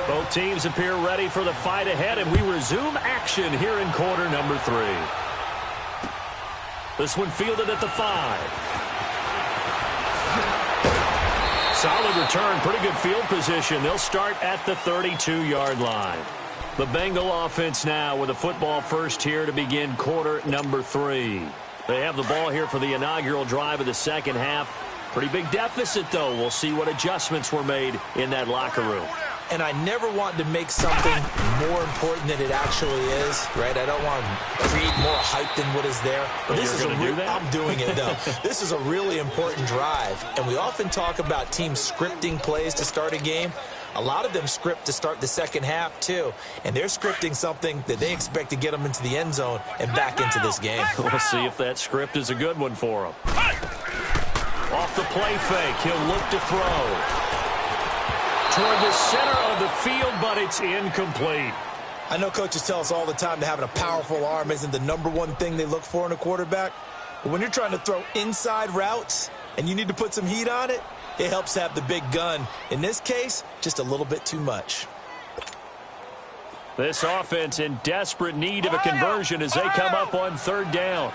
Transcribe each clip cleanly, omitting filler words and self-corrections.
Both teams appear ready for the fight ahead, and we resume action here in quarter number 3. This one fielded at the 5. Solid return, pretty good field position. They'll start at the 32-yard line. The Bengal offense now with a football first here to begin quarter number 3. They have the ball here for the inaugural drive of the second half. Pretty big deficit, though. We'll see what adjustments were made in that locker room. And I never want to make something more important than it actually is, right? I don't want to create more hype than what is there. But this is I'm doing it, though. This is a really important drive. And we often talk about teams scripting plays to start a game. A lot of them script to start the second half, too. And they're scripting something that they expect to get them into the end zone and back into this game. We'll see if that script is a good one for them. Off the play fake, he'll look to throw toward the center of the field, but it's incomplete. I know coaches tell us all the time that having a powerful arm isn't the #1 thing they look for in a quarterback. But when you're trying to throw inside routes and you need to put some heat on it, it helps have the big gun. In this case, just a little bit too much. This offense in desperate need of a conversion as they come up on third down.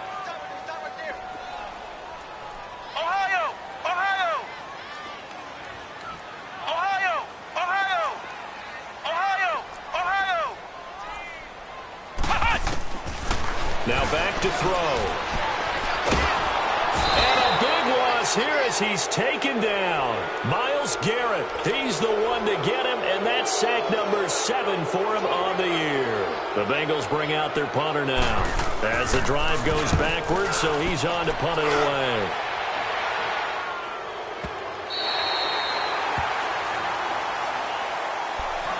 Now back to throw. And a big loss here as he's taken down. Myles Garrett, he's the one to get him, and that's sack number 7 for him on the year. The Bengals bring out their punter now as the drive goes backwards, so he's on to punt it away.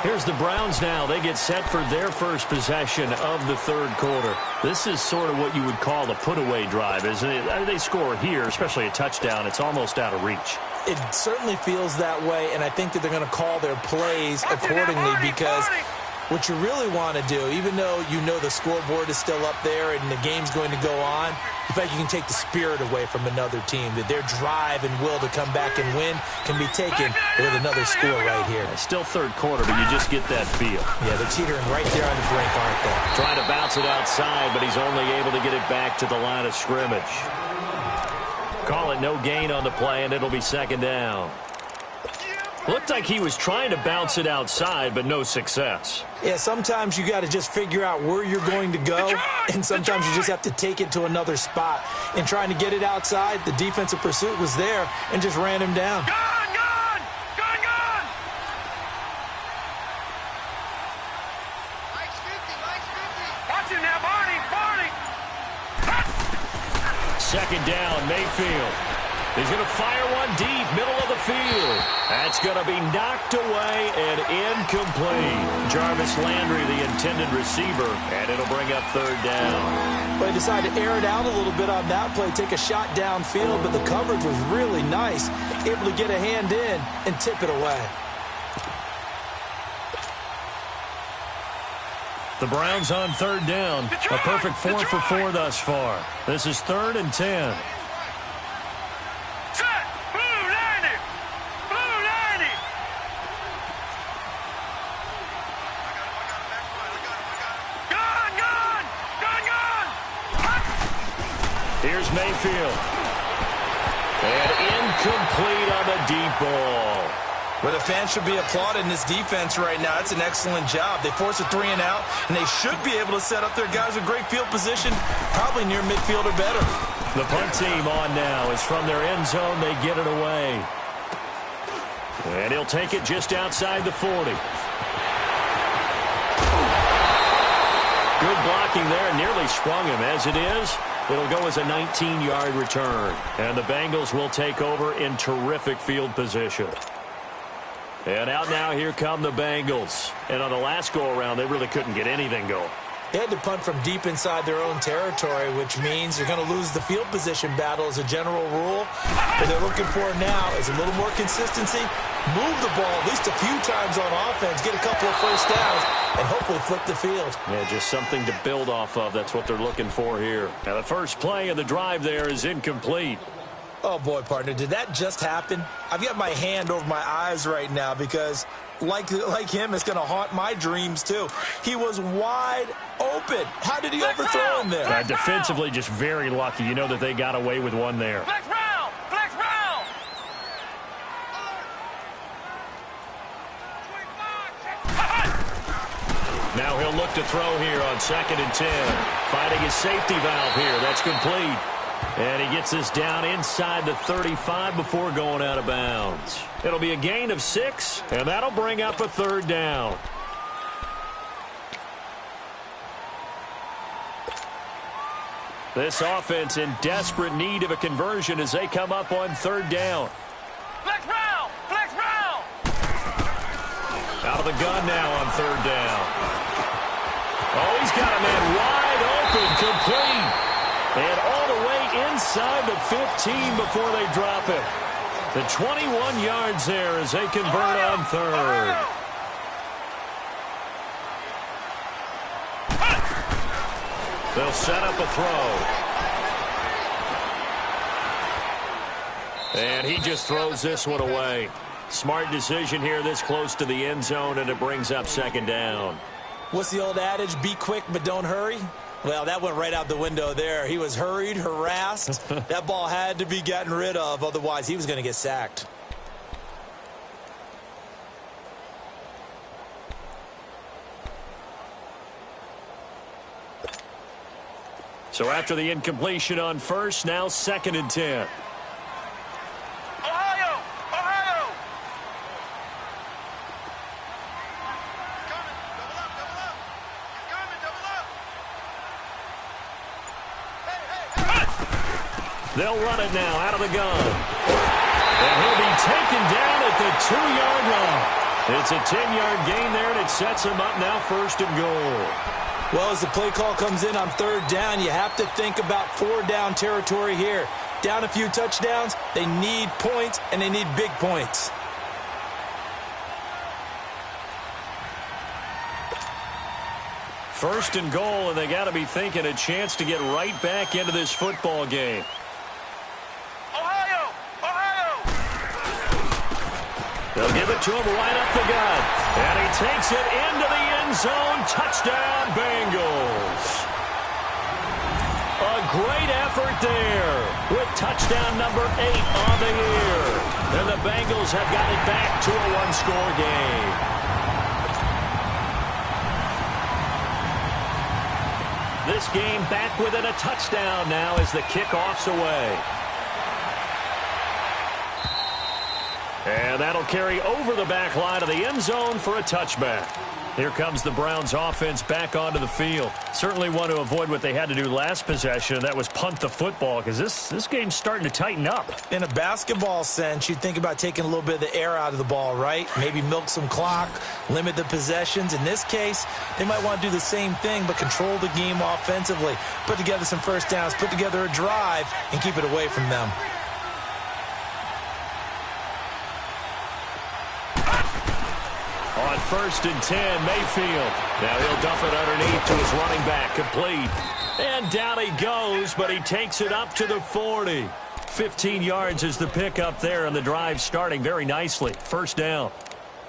Here's the Browns now. They get set for their first possession of the third quarter. This is sort of what you would call a put-away drive, isn't it? I mean, they score here, especially a touchdown. It's almost out of reach. It certainly feels that way, and I think that they're going to call their plays accordingly because what you really want to do, even though you know the scoreboard is still up there and the game's going to go on, in fact, you can take the spirit away from another team, that their drive and will to come back and win can be taken with another score right here. It's still third quarter, but you just get that feel. Yeah, they're teetering right there on the brink, aren't they? Trying to bounce it outside, but he's only able to get it back to the line of scrimmage. Call it no gain on the play, and it'll be second down. Looked like he was trying to bounce it outside, but no success. Yeah, sometimes you got to just figure out where you're going to go, and sometimes you just have to take it to another spot. And trying to get it outside, the defensive pursuit was there and just ran him down. Gone, gone! Gone, gone! Mike's 50. Watch him now, Barney! Second down, Mayfield. He's going to fire one deep, middle of the field. That's going to be knocked away and incomplete. Jarvis Landry, the intended receiver, and it'll bring up third down. But he decided to air it out a little bit on that play, take a shot downfield, but the coverage was really nice. Able to get a hand in and tip it away. The Browns on third down. A perfect 4 for 4 thus far. This is 3rd and 10. Here's Mayfield. And incomplete on the deep ball. Well, the fans should be applauding this defense right now. It's an excellent job. They force a 3 and out, and they should be able to set up their guys with great field position, probably near midfield or better. The punt team on now is from their end zone. They get it away. And he'll take it just outside the 40. Good blocking there, nearly sprung him. As it is, it'll go as a 19-yard return. And the Bengals will take over in terrific field position. And out now, here come the Bengals. And on the last go-around, they really couldn't get anything going. They had to punt from deep inside their own territory, which means you're going to lose the field position battle as a general rule. What they're looking for now is a little more consistency, move the ball at least a few times on offense, get a couple of first downs, and hopefully flip the field. Yeah, just something to build off of. That's what they're looking for here. Now, the first play of the drive there is incomplete. Oh, boy, partner, did that just happen? I've got my hand over my eyes right now because, like him, it's going to haunt my dreams, too. He was wide open. How did he overthrow him there? Defensively, just very lucky. You know that they got away with one there. Flex round! Flex round! Now he'll look to throw here on 2nd and 10. Finding his safety valve here. That's complete. And he gets this down inside the 35 before going out of bounds. It'll be a gain of 6, and that'll bring up a 3rd down. This offense in desperate need of a conversion as they come up on 3rd down. Flex round! Flex round! Out of the gun now on 3rd down. Oh, he's got a man wide open, complete. And all the way inside the 15 before they drop it. The 21 yards there as they convert on 3rd. They'll set up a throw. And he just throws this one away. Smart decision here this close to the end zone, and it brings up 2nd down. What's the old adage? Be quick, but don't hurry. Well, that went right out the window there. He was hurried, harassed. That ball had to be gotten rid of, otherwise he was going to get sacked. So after the incompletion on 1st, now 2nd and 10. Ohio! Ohio! They'll run it now out of the gun. And he'll be taken down at the 2-yard line. It's a 10-yard gain there, and it sets him up now 1st and goal. Well, as the play call comes in on 3rd down, you have to think about 4-down territory here. Down a few touchdowns, they need points, and they need big points. First and goal, and they got to be thinking a chance to get right back into this football game. Ohio! Ohio! They'll give it to him right up the gut. And he takes it into the end zone. Touchdown, Bengals. A great effort there with touchdown number 8 on the year. And the Bengals have got it back to a 1-score game. This game back within a touchdown now as the kickoff's away. And that'll carry over the back line of the end zone for a touchback. Here comes the Browns offense back onto the field. Certainly want to avoid what they had to do last possession, and that was punt the football, because this game's starting to tighten up. In a basketball sense, you think about taking a little bit of the air out of the ball, right? Maybe milk some clock, limit the possessions. In this case, they might want to do the same thing, but control the game offensively. Put together some first downs, put together a drive, and keep it away from them. On 1st and 10, Mayfield. Now he'll dump it underneath to his running back, complete. And down he goes, but he takes it up to the 40. 15 yards is the pickup there, and the drive starting very nicely. 1st down.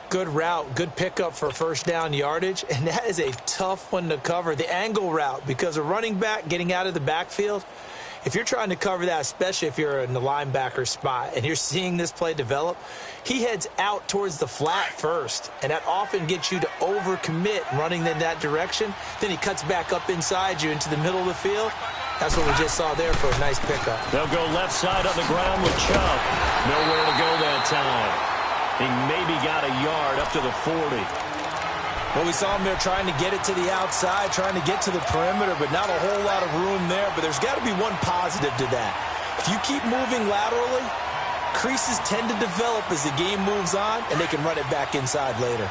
Good route, good pickup for 1st down yardage, and that is a tough one to cover. The angle route, because a running back getting out of the backfield, if you're trying to cover that, especially if you're in the linebacker spot and you're seeing this play develop, he heads out towards the flat first, and that often gets you to overcommit running in that direction. Then he cuts back up inside you into the middle of the field. That's what we just saw there for a nice pickup. They'll go left side on the ground with Chubb. Nowhere to go that time. He maybe got a yard up to the 40. Well, we saw him there trying to get it to the outside, trying to get to the perimeter, but not a whole lot of room there. But there's got to be one positive to that. If you keep moving laterally, creases tend to develop as the game moves on, and they can run it back inside later.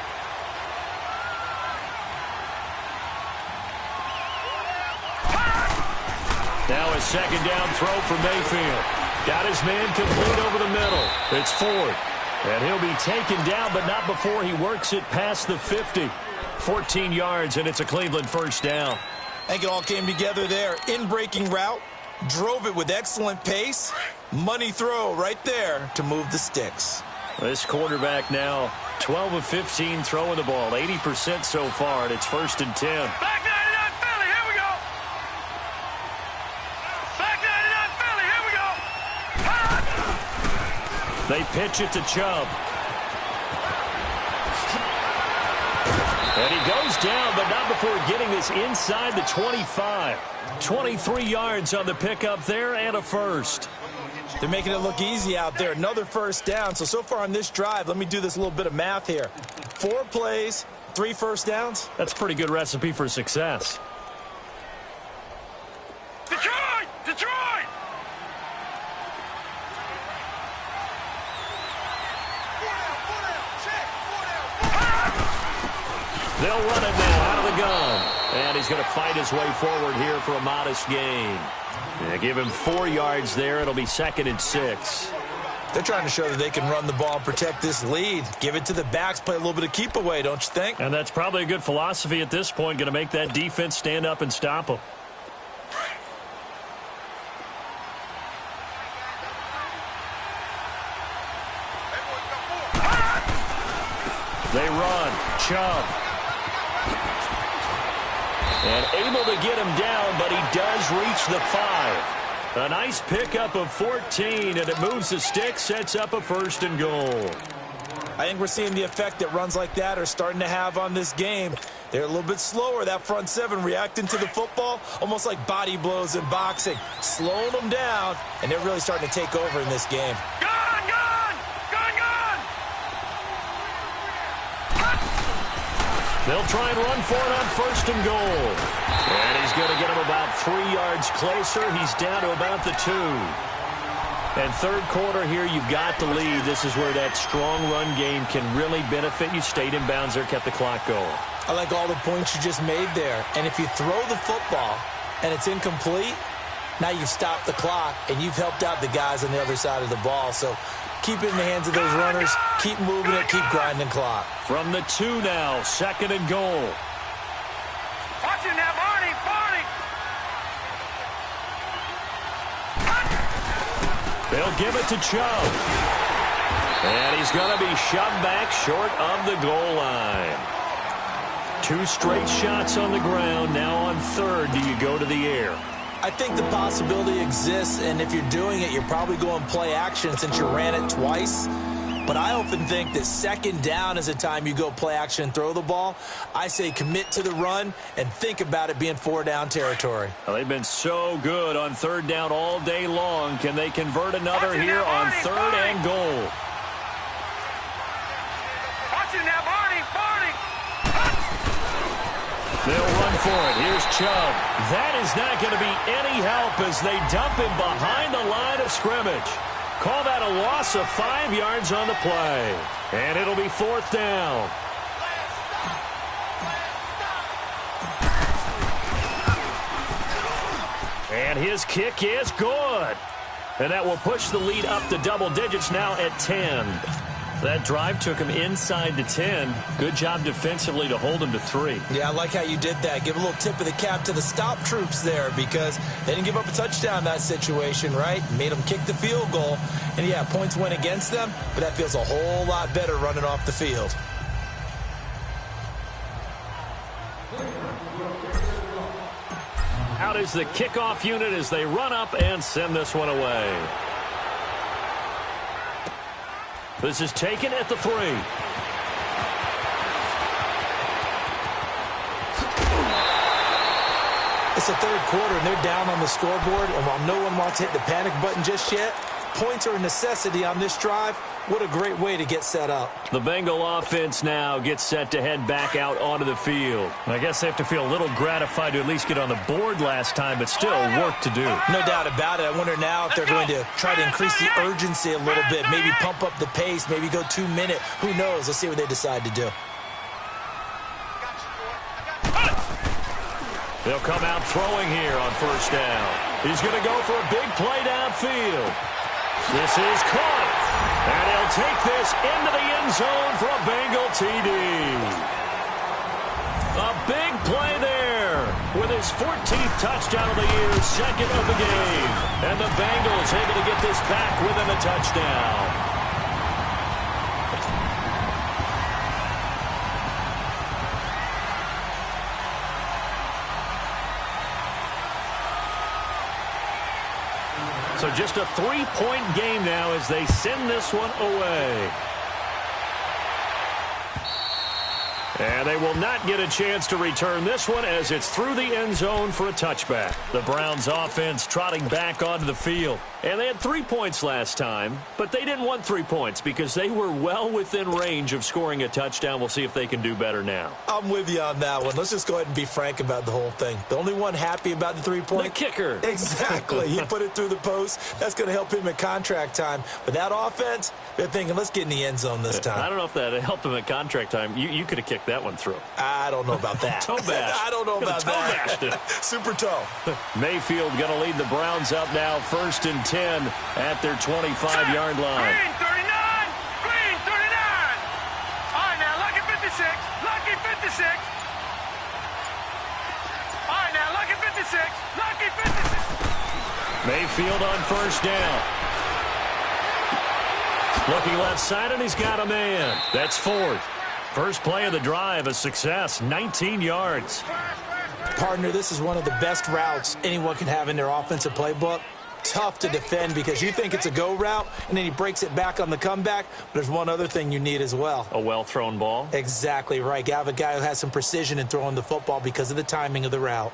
Now a 2nd down throw for Mayfield. Got his man complete over the middle. It's Ford. And he'll be taken down, but not before he works it past the 50. 14 yards, and it's a Cleveland 1st down. I think it all came together there. In-breaking route, drove it with excellent pace, Money throw right there to move the sticks. This quarterback now 12 of 15 throwing the ball, 80% so far, and it's 1st and 10. Back 99 Philly, here we go. Back 99 Philly, here we go. Ah! They pitch it to Chubb. And he goes down, but not before getting this inside the 25. 23 yards on the pickup there and a first. They're making it look easy out there. Another first down. So far on this drive, let me do this little bit of math here. 4 plays, 3 first downs. That's a pretty good recipe for success. Detroit! Detroit! They'll run it now out of the gun. And he's going to fight his way forward here for a modest gain. Yeah, give him 4 yards there. It'll be 2nd and 6. They're trying to show that they can run the ball and protect this lead. Give it to the backs, play a little bit of keep away, don't you think? And that's probably a good philosophy at this point, going to make that defense stand up and stop them. They run. Chubb. And able to get him down, but he does reach the 5. A nice pickup of 14, and it moves the stick, sets up a 1st and goal. I think we're seeing the effect that runs like that are starting to have on this game. They're a little bit slower, that front 7 reacting to the football, almost like body blows in boxing, slowing them down, and they're really starting to take over in this game. Gun! Gun! Gun! Gun! They'll try and run for it on 1st and goal. And he's going to get him about 3 yards closer. He's down to about the 2. And 3rd quarter here, you've got the lead. This is where that strong run game can really benefit you. Stayed in bounds there, kept the clock going. I like all the points you just made there. And if you throw the football and it's incomplete, now you've stopped the clock and you've helped out the guys on the other side of the ball. So keep it in the hands of those runners. Keep moving it. Keep grinding clock. From the 2 now, 2nd and goal. Watch it now, Barney! Barney! They'll give it to Chubb. And he's going to be shoved back short of the goal line. 2 straight shots on the ground. Now on 3rd, do you go to the air? I think the possibility exists, and if you're doing it, you're probably going play action since you ran it twice. But I often think that 2nd down is a time you go play action and throw the ball. I say commit to the run and think about it being 4 down territory. Well, they've been so good on 3rd down all day long. Can they convert another here on 3rd and goal? Watch it now, Barney! Barney! They'll run for it. Here's Chubb. That is not going to be any help as they dump him behind the line of scrimmage. Call that a loss of 5 yards on the play. And it'll be 4th down. And his kick is good. And that will push the lead up to double digits now at 10. That drive took him inside the 10. Good job defensively to hold him to 3. Yeah, I like how you did that. Give a little tip of the cap to the stop troops there because they didn't give up a touchdown in that situation, right? Made them kick the field goal. And, yeah, points went against them, but that feels a whole lot better running off the field. Out is the kickoff unit as they run up and send this one away. This is taken at the 3. It's the 3rd quarter, and they're down on the scoreboard. And while no one wants to hit the panic button just yet, points are a necessity on this drive. What a great way to get set up. The Bengal offense now gets set to head back out onto the field. I guess they have to feel a little gratified to at least get on the board last time, but still work to do. No doubt about it. I wonder now if they're going to try to increase the urgency a little bit, maybe pump up the pace, maybe go 2 minute. Who knows? Let's see what they decide to do. They'll come out throwing here on 1st down. He's going to go for a big play downfield. This is caught. And he'll take this into the end zone for a Bengal TD. A big play there with his his 14th touchdown of the year, second of the game. And the Bengals able to get this back within a touchdown. So just a 3-point game now as they send this one away. And they will not get a chance to return this one as it's through the end zone for a touchback. The Browns offense trotting back onto the field. And they had 3 points last time, but they didn't want 3 points because they were well within range of scoring a touchdown. We'll see if they can do better now. I'm with you on that one. Let's just go ahead and be frank about the whole thing. The only one happy about the 3-point? The kicker. Exactly. He put it through the post. That's going to help him at contract time. But that offense, they're thinking, let's get in the end zone this time. I don't know if that helped him at contract time. You could have kicked that one through. I don't know about that. Toe bash. I don't know about that. Toe bashed it. Super toe. Mayfield going to lead the Browns up now, 1st and 10 at their 25-yard line. Green 39. Green 39. All right, now, lucky 56. Lucky 56. All right, now, lucky 56. Lucky 56. Mayfield on 1st down. Looking left side, and he's got a man. That's Ford. First play of the drive, a success, 19 yards. Partner, this is one of the best routes anyone can have in their offensive playbook. Tough to defend because you think it's a go route, and then he breaks it back on the comeback. But there's one other thing you need as well. A well-thrown ball? Exactly right. You have a guy who has some precision in throwing the football because of the timing of the route.